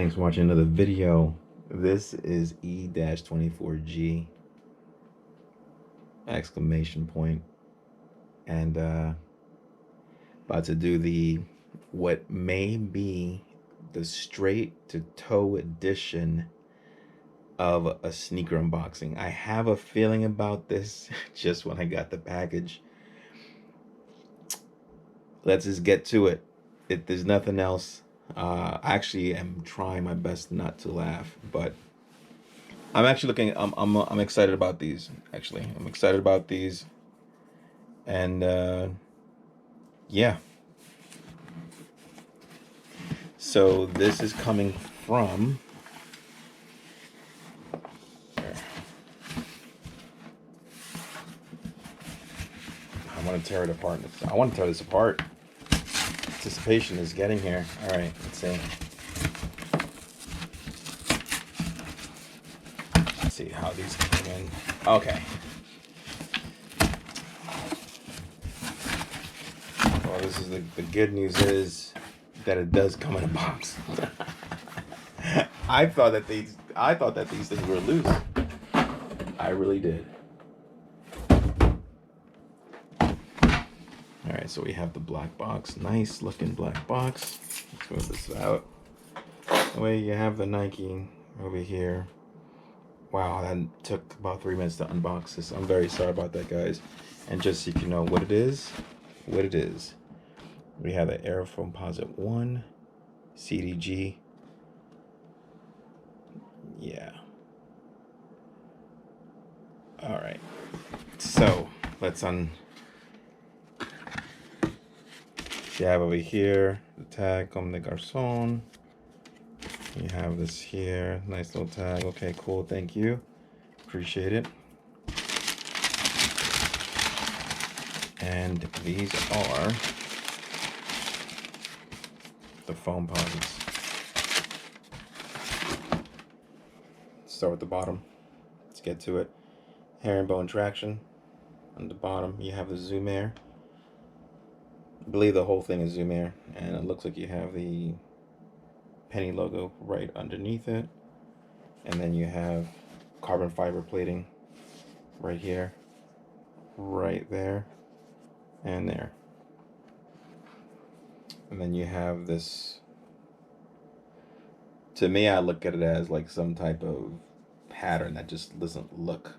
Thanks for watching another video. This is E-24G exclamation point, and about to do the what may be the straight to toe edition of a sneaker unboxing. I have a feeling about this just when I got the package. Let's just get to it. If there's nothing else, I actually am trying my best not to laugh, but I'm actually looking. I'm excited about these. Actually, I'm excited about these, and yeah. So this is coming from. I want to tear it apart. I want to tear this apart. Anticipation is getting here. All right, let's see. Let's see how these came in. Okay. Well, this is the good news is that it does come in a box. I thought that these things were loose. I really did. All right, so we have the black box. Nice looking black box. Let's move this out. The way you have the Nike over here. Wow, that took about 3 minutes to unbox this. I'm very sorry about that, guys. And just so you know what it is, we have the Air FOAMPOSITE 1 CDG. Yeah. All right. So let's you have over here the tag, COMME de GARÇONS. You have this here, nice little tag. Okay, cool, thank you. Appreciate it. And these are the FOAMPOSITEs. Start with the bottom. Let's get to it. Herringbone traction. On the bottom, you have the Zoom Air. I believe the whole thing is Zoom Air, and it looks like you have the penny logo right underneath it, and then you have carbon fiber plating right here, right there, and there. And then you have this, to me, I look at it as like some type of pattern that just doesn't look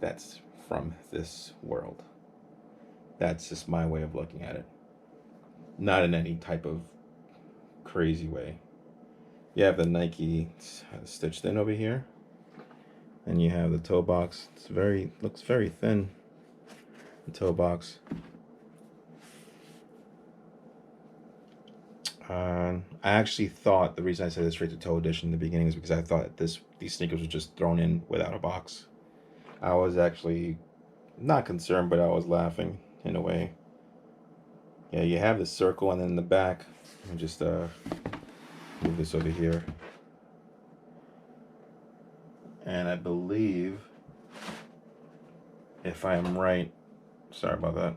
that's from this world. That's just my way of looking at it. Not in any type of crazy way. You have the Nike stitched in over here, and you have the toe box. It's looks very thin. The toe box. I actually thought the reason I said the straight to toe edition in the beginning is because I thought these sneakers were just thrown in without a box. I was actually not concerned, but I was laughing in a way. Yeah, you have the circle, and then in the back, let me just move this over here. And I believe, if I am right, sorry about that.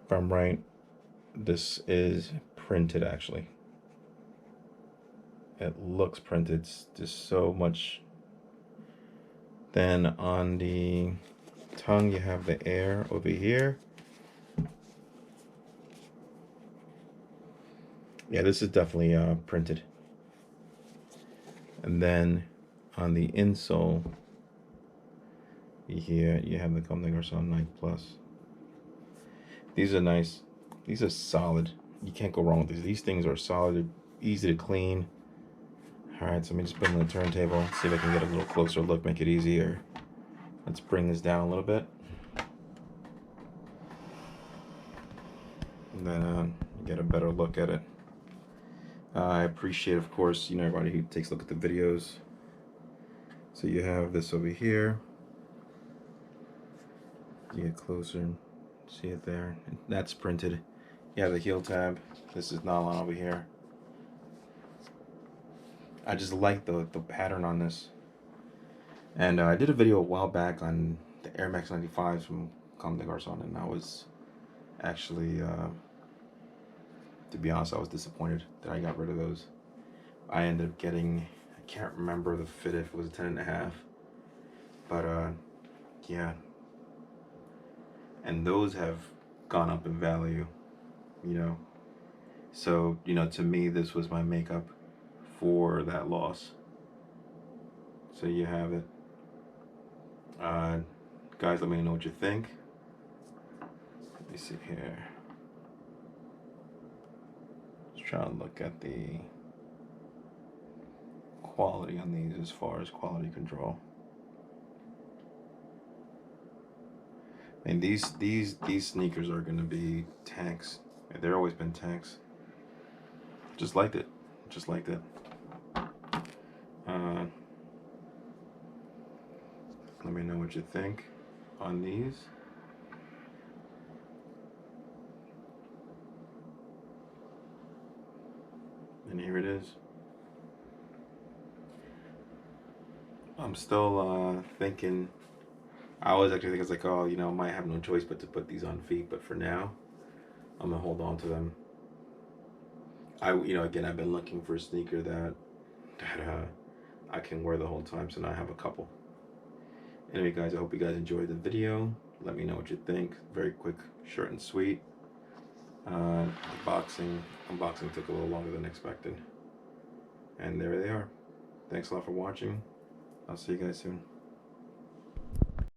If I'm right, this is printed actually. It looks printed. It's just so much. Then on the tongue, you have the Air over here. Yeah, this is definitely printed. And then on the insole, here you have the COMME de GARÇONS Nike Plus. These are nice. These are solid. You can't go wrong with these. These things are solid, easy to clean. All right, so let me just put it on the turntable. See if I can get a little closer look, make it easier. Let's bring this down a little bit. And then get a better look at it. I appreciate, of course, everybody who takes a look at the videos. So you have this over here. You get closer, see it there. That's printed. You have the heel tab. This is nylon over here. I just like the pattern on this. And I did a video a while back on the Air Max 95s from COMME de GARÇONS, and I was actually, to be honest, I was disappointed that I got rid of those. I ended up getting, I can't remember the fit if it was a 10.5, but yeah, and those have gone up in value, you know. So, you know, to me, this was my makeup for that loss. So you have it. Guys, let me know what you think. Let me see here. Just trying to look at the quality on these as far as quality control. I mean, these sneakers are gonna be tanks. They've always been tanks. Just liked it. Just liked it. Let me know what you think on these. And here it is. I'm still thinking. I was actually thinking, it's like, oh, you know, I might have no choice but to put these on feet. But for now, I'm gonna hold on to them. You know, again, I've been looking for a sneaker that I can wear the whole time. So now I have a couple. Anyway, guys, I hope you guys enjoyed the video. Let me know what you think. Very quick, short and sweet. Unboxing took a little longer than expected. And there they are. Thanks a lot for watching. I'll see you guys soon.